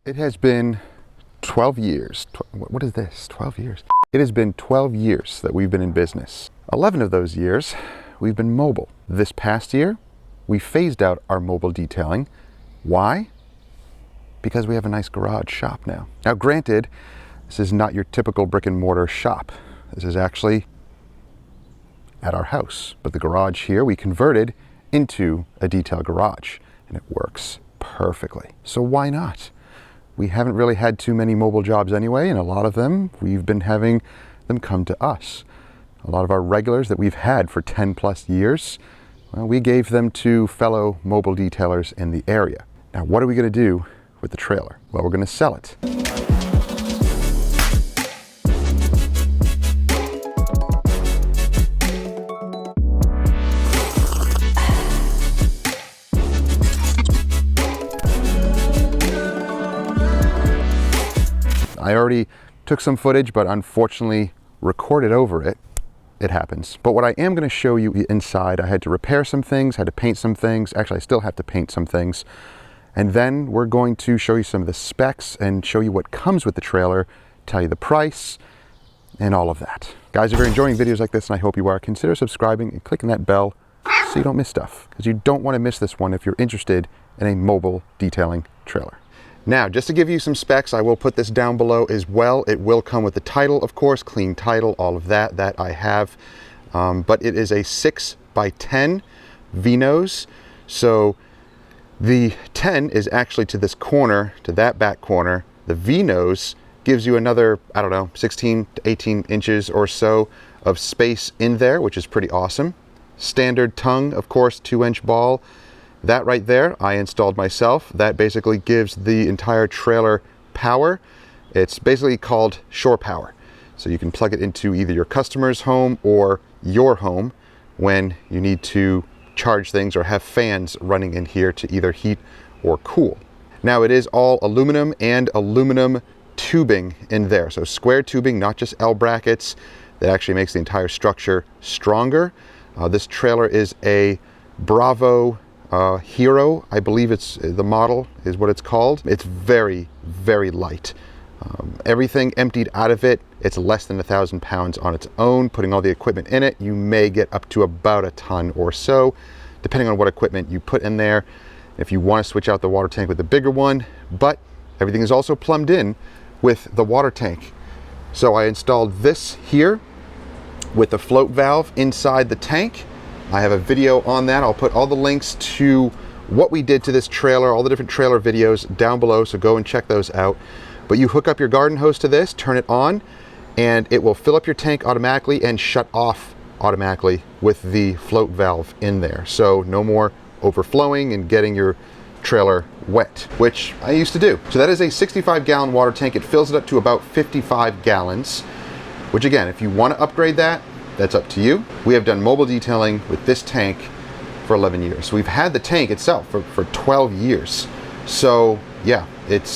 It has been 12 years. What is this? 12 years? It has been 12 years that we've been in business. 11 of those years, we've been mobile. This past year, we phased out our mobile detailing. Why? Because we have a nice garage shop now. Now, granted, this is not your typical brick and mortar shop. This is actually at our house. But the garage here, we converted into a detail garage, and it works perfectly. So why not? We haven't really had too many mobile jobs anyway, and a lot of them, we've been having them come to us. A lot of our regulars that we've had for 10 plus years, well, we gave them to fellow mobile detailers in the area. Now, what are we going to do with the trailer? Well, we're going to sell it. I already took some footage, but unfortunately recorded over it. It happens. But what I am going to show you inside, I had to repair some things, had to paint some things. Actually, I still have to paint some things. And then we're going to show you some of the specs and show you what comes with the trailer, tell you the price, and all of that. Guys, if you're enjoying videos like this, and I hope you are, consider subscribing and clicking that bell so you don't miss stuff. Because you don't want to miss this one if you're interested in a mobile detailing trailer. Now, just to give you some specs, I will put this down below as well. It will come with the title, of course, clean title, all of that I have. But it is a 6x10 V-nose. So the 10 is actually to this corner, to that back corner. The V-nose gives you another, I don't know, 16 to 18 inches or so of space in there, which is pretty awesome. Standard tongue, of course, 2-inch ball. That right there, I installed myself. That basically gives the entire trailer power. It's basically called shore power. So you can plug it into either your customer's home or your home when you need to charge things or have fans running in here to either heat or cool. Now, it is all aluminum and aluminum tubing in there. So square tubing, not just L brackets. That actually makes the entire structure stronger. This trailer is a Bravo Hero, I believe it's the model is what it's called. It's very, very light. Everything emptied out of it, it's less than 1,000 pounds on its own. Putting all the equipment in it, you may get up to about a ton or so, depending on what equipment you put in there. If you want to switch out the water tank with the bigger one, but everything is also plumbed in with the water tank. So I installed this here with the float valve inside the tank. I have a video on that. I'll put all the links to what we did to this trailer, all the different trailer videos down below, so go and check those out. But you hook up your garden hose to this, turn it on, and it will fill up your tank automatically and shut off automatically with the float valve in there. So no more overflowing and getting your trailer wet, which I used to do. So that is a 65-gallon water tank. It fills it up to about 55 gallons, which again, if you want to upgrade that, that's up to you. We have done mobile detailing with this tank for 11 years. So we've had the tank itself for 12 years. So yeah, it's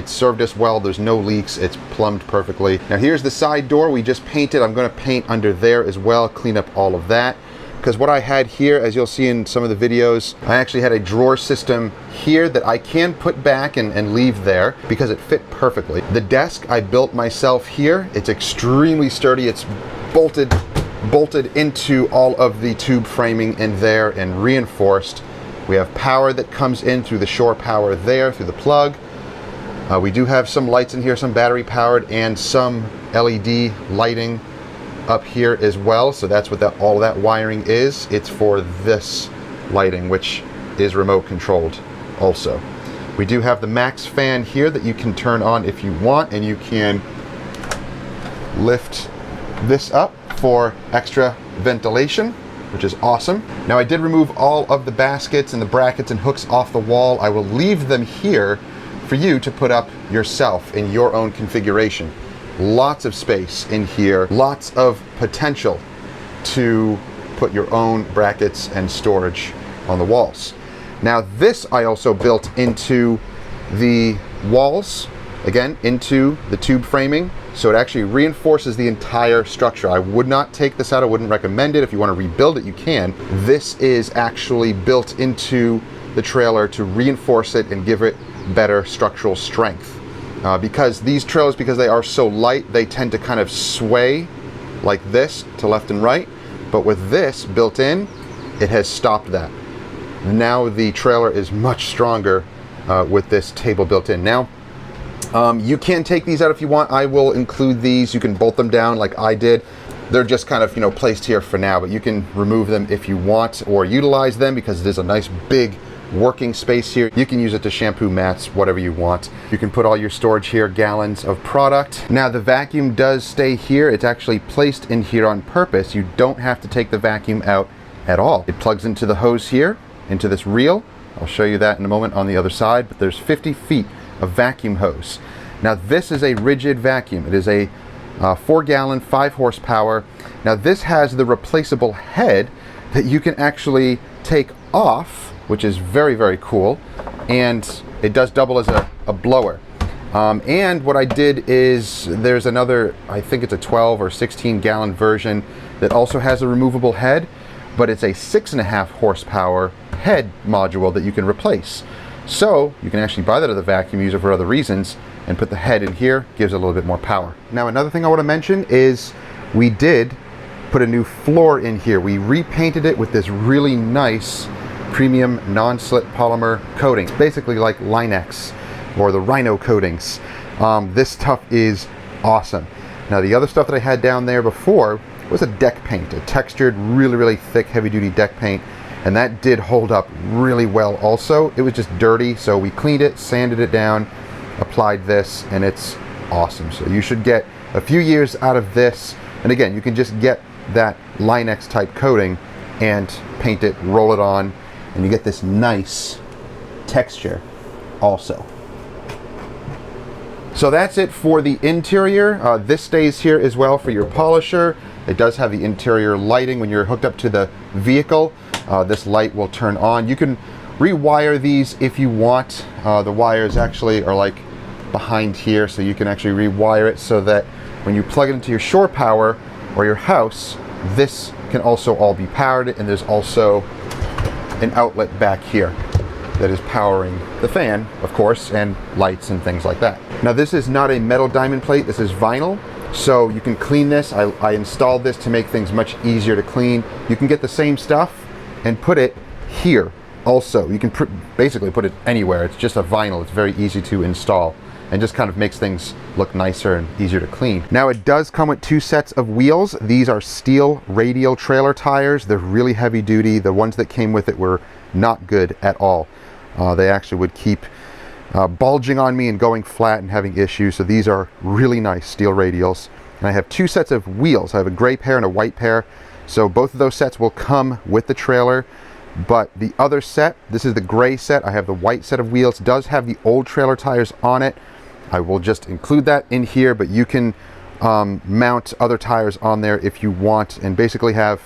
served us well. There's no leaks. It's plumbed perfectly. Now here's the side door we just painted. I'm going to paint under there as well, clean up all of that. Because what I had here, as you'll see in some of the videos, I actually had a drawer system here that I can put back and leave there because it fit perfectly. The desk I built myself here. It's extremely sturdy. It's bolted into all of the tube framing in there and reinforced. We have power that comes in through the shore power there, through the plug. We do have some lights in here, some battery powered and some LED lighting up here as well. So that's what all of that wiring is. It's for this lighting, which is remote controlled also. We do have the max fan here that you can turn on if you want, and you can lift this up for extra ventilation, which is awesome. Now, I did remove all of the baskets and the brackets and hooks off the wall. I will leave them here for you to put up yourself in your own configuration. Lots of space in here, lots of potential to put your own brackets and storage on the walls. Now, this I also built into the walls, again, into the tube framing. So it actually reinforces the entire structure. I would not take this out. I wouldn't recommend it. If you want to rebuild it, you can. This is actually built into the trailer to reinforce it and give it better structural strength. Because these trailers, because they are so light, they tend to kind of sway like this to left and right. But with this built in, it has stopped that. Now the trailer is much stronger with this table built in. Now, you can take these out if you want. I will include these. You can bolt them down like I did. They're just kind of, placed here for now, but you can remove them if you want or utilize them because it is a nice big working space here. You can use it to shampoo mats, whatever you want. You can put all your storage here, gallons of product. Now the vacuum does stay here. It's actually placed in here on purpose. You don't have to take the vacuum out at all. It plugs into the hose here, into this reel. I'll show you that in a moment on the other side, but there's 50 feet of vacuum hose. Now this is a rigid vacuum. It is a 4-gallon, 5 horsepower. Now this has the replaceable head that you can actually take off, which is very, very cool. And it does double as a blower. And what I did is there's another, I think it's a 12 or 16 gallon version that also has a removable head, but it's a 6.5 horsepower head module that you can replace. So you can actually buy that at the vacuum, use it for other reasons, and put the head in here, gives it a little bit more power. Now another thing I want to mention is we did put a new floor in here. We repainted it with this really nice premium non-slip polymer coating. It's basically like Line-X or the Rhino coatings. This stuff is awesome. Now the other stuff that I had down there before was a deck paint, a textured, really, really thick, heavy-duty deck paint. And that did hold up really well also. It was just dirty, so we cleaned it, sanded it down, applied this, and it's awesome. So you should get a few years out of this. And again, you can just get that Line-X type coating and paint it, roll it on, and you get this nice texture also. So that's it for the interior. This stays here as well for your polisher. It does have the interior lighting when you're hooked up to the vehicle. This light will turn on. You can rewire these if you want. The wires actually are like behind here, so you can actually rewire it so that when you plug it into your shore power or your house, this can also all be powered, and there's also an outlet back here that is powering the fan, of course, and lights and things like that. Now this is not a metal diamond plate, this is vinyl, so you can clean this. I installed this to make things much easier to clean. You can get the same stuff and put it here also. You can basically put it anywhere. It's just a vinyl. It's very easy to install and just kind of makes things look nicer and easier to clean. Now it does come with 2 sets of wheels. These are steel radial trailer tires. They're really heavy duty. The ones that came with it were not good at all. They actually would keep bulging on me and going flat and having issues. So these are really nice steel radials. And I have 2 sets of wheels. I have a gray pair and a white pair. So both of those sets will come with the trailer. But the other set, this is the gray set. I have the white set of wheels. It does have the old trailer tires on it. I will just include that in here, but you can mount other tires on there if you want and basically have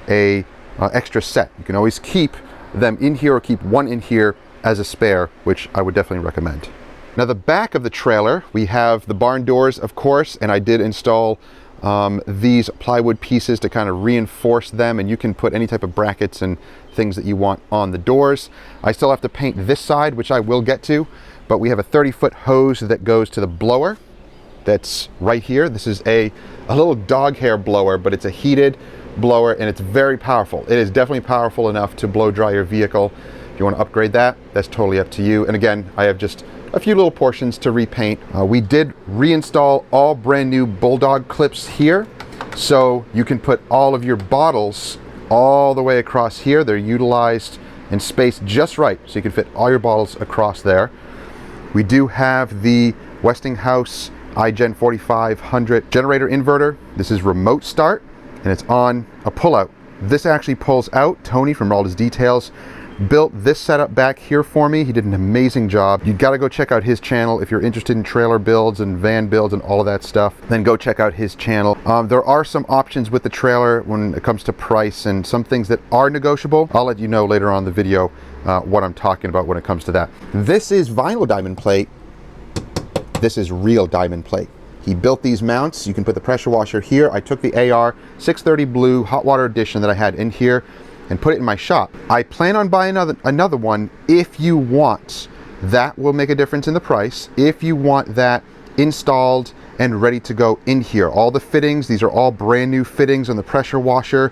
a extra set. You can always keep them in here or keep one in here as a spare, which I would definitely recommend. Now the back of the trailer, we have the barn doors, of course, and I did install these plywood pieces to kind of reinforce them, and you can put any type of brackets and things that you want on the doors. I still have to paint this side, which I will get to, but we have a 30-foot hose that goes to the blower that's right here. This is a little dog hair blower, but it's a heated blower and it's very powerful. It is definitely powerful enough to blow dry your vehicle. If you want to upgrade that, that's totally up to you. And again, I have just a few little portions to repaint. We did reinstall all brand new Bulldog clips here, so you can put all of your bottles all the way across here. They're utilized and spaced just right, so you can fit all your bottles across there. We do have the Westinghouse iGen 4500 generator inverter. This is remote start, and it's on a pullout. This actually pulls out. Tony from Miranda Details built this setup back here for me. He did an amazing job. You got to go check out his channel if you're interested in trailer builds and van builds and all of that stuff. Then go check out his channel. There are some options with the trailer when it comes to price and some things that are negotiable. I'll let you know later on in the video what I'm talking about when it comes to that. This is vinyl diamond plate. This is real diamond plate. He built these mounts. You can put the pressure washer here. I took the AR 630 blue hot water edition that I had in here and put it in my shop. I plan on buying another one if you want that will make a difference in the price. If you want that installed and ready to go in here, all the fittings, these are all brand new fittings on the pressure washer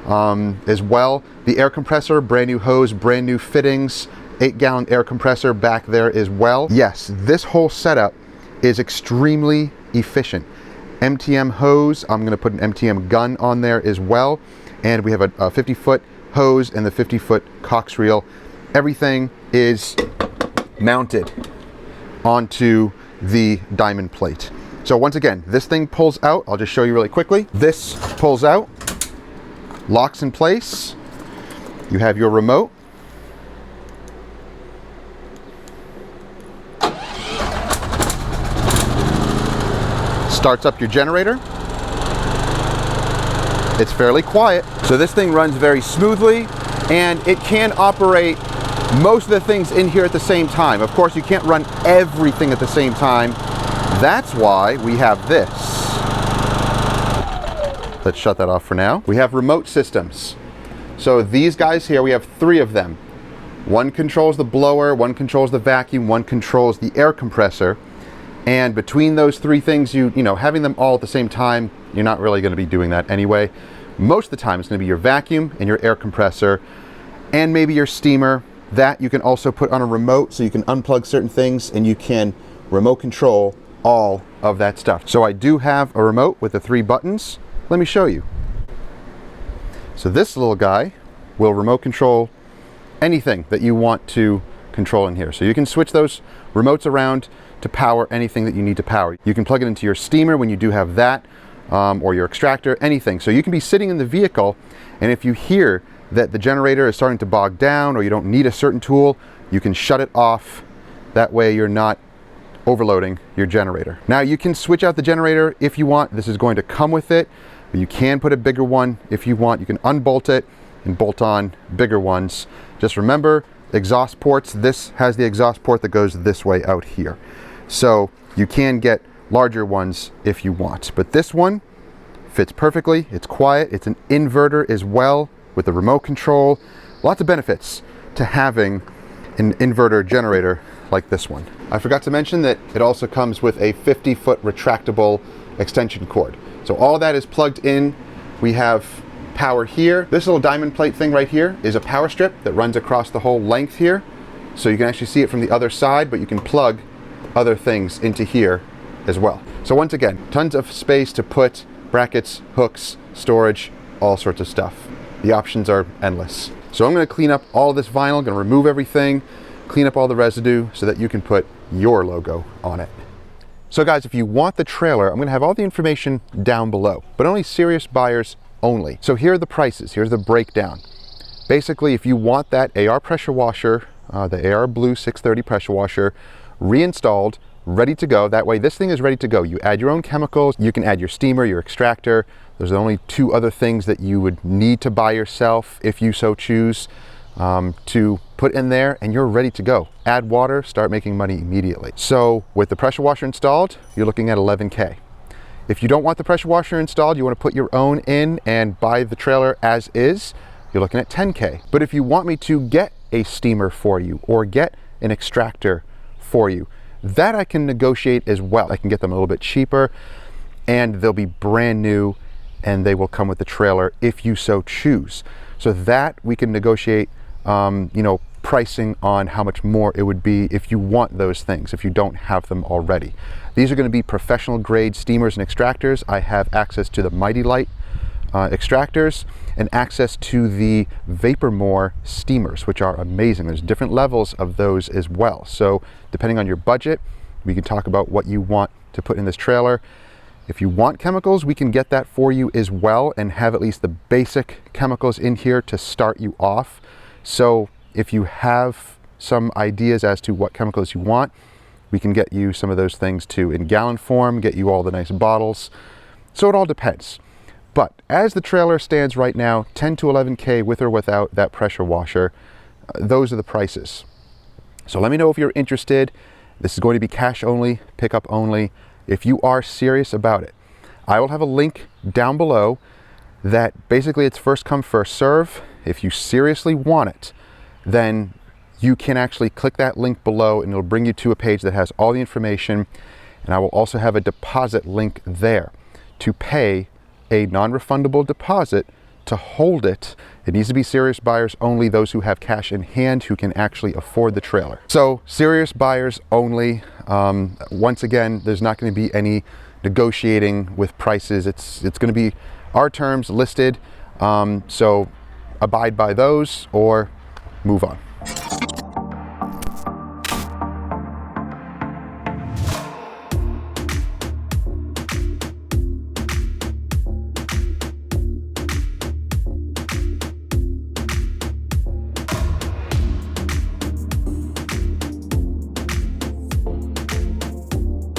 as well. The air compressor, brand new hose, brand new fittings, 8-gallon air compressor back there as well. Yes, this whole setup is extremely efficient. MTM hose, I'm going to put an MTM gun on there as well, and we have a 50-foot hose and the 50-foot cox reel. Everything is mounted onto the diamond plate. So once again, this thing pulls out. I'll just show you really quickly. This pulls out, locks in place. You have your remote. Starts up your generator. It's fairly quiet. So this thing runs very smoothly, and it can operate most of the things in here at the same time. Of course, you can't run everything at the same time. That's why we have this. Let's shut that off for now. We have remote systems. So these guys here, we have 3 of them. One controls the blower, one controls the vacuum, one controls the air compressor. And between those 3 things, you know, having them all at the same time, you're not really going to be doing that anyway. Most of the time, it's going to be your vacuum and your air compressor, and maybe your steamer. That you can also put on a remote, so you can unplug certain things and you can remote control all of that stuff. So I do have a remote with the 3 buttons. Let me show you. So this little guy will remote control anything that you want to control in here. So you can switch those remotes around to power anything that you need to power. You can plug it into your steamer when you do have that, or your extractor, anything. So you can be sitting in the vehicle, and if you hear that the generator is starting to bog down or you don't need a certain tool, you can shut it off. That way you're not overloading your generator. Now you can switch out the generator if you want. This is going to come with it, but you can put a bigger one if you want. You can unbolt it and bolt on bigger ones. Just remember, exhaust ports. This has the exhaust port that goes this way out here. So you can get larger ones if you want, but this one fits perfectly. It's quiet. It's an inverter as well with the remote control. Lots of benefits to having an inverter generator like this one. I forgot to mention that it also comes with a 50-foot retractable extension cord. So all that is plugged in. We have power here. This little diamond plate thing right here is a power strip that runs across the whole length here. So you can actually see it from the other side, but you can plug other things into here as well. So once again, tons of space to put brackets, hooks, storage, all sorts of stuff. The options are endless. So I'm going to clean up all this vinyl, going to remove everything, clean up all the residue so that you can put your logo on it. So guys, if you want the trailer, I'm going to have all the information down below, but only serious buyers only. So here are the prices. Here's the breakdown. Basically, if you want that AR pressure washer, the AR Blue 630 pressure washer, reinstalled, ready to go. That way this thing is ready to go. You add your own chemicals, you can add your steamer, your extractor. There's only 2 other things that you would need to buy yourself if you so choose to put in there, and you're ready to go. Add water, start making money immediately. So with the pressure washer installed, you're looking at 11K. If you don't want the pressure washer installed, you want to put your own in and buy the trailer as is, you're looking at 10K. But if you want me to get a steamer for you or get an extractor for you, that I can negotiate as well. I can get them a little bit cheaper, and they'll be brand new, and they will come with the trailer if you so choose. So that we can negotiate, you know, pricing on how much more it would be if you want those things, if you don't have them already. These are going to be professional grade steamers and extractors. I have access to the Mighty Light extractors and access to the Vapormore steamers, which are amazing. There's different levels of those as well. So depending on your budget, we can talk about what you want to put in this trailer. If you want chemicals, we can get that for you as well and have at least the basic chemicals in here to start you off. So if you have some ideas as to what chemicals you want, we can get you some of those things too in gallon form, get you all the nice bottles. So it all depends. But as the trailer stands right now, 10 to 11K with or without that pressure washer, those are the prices. So let me know if you're interested. This is going to be cash only, pickup only. If you are serious about it, I will have a link down below that basically it's first come, first serve. If you seriously want it, then you can actually click that link below and it'll bring you to a page that has all the information. And I will also have a deposit link there to pay a non-refundable deposit to hold it. It needs to be serious buyers only, those who have cash in hand who can actually afford the trailer. So serious buyers only. Once again, there's not going to be any negotiating with prices. It's going to be our terms listed. So abide by those or move on.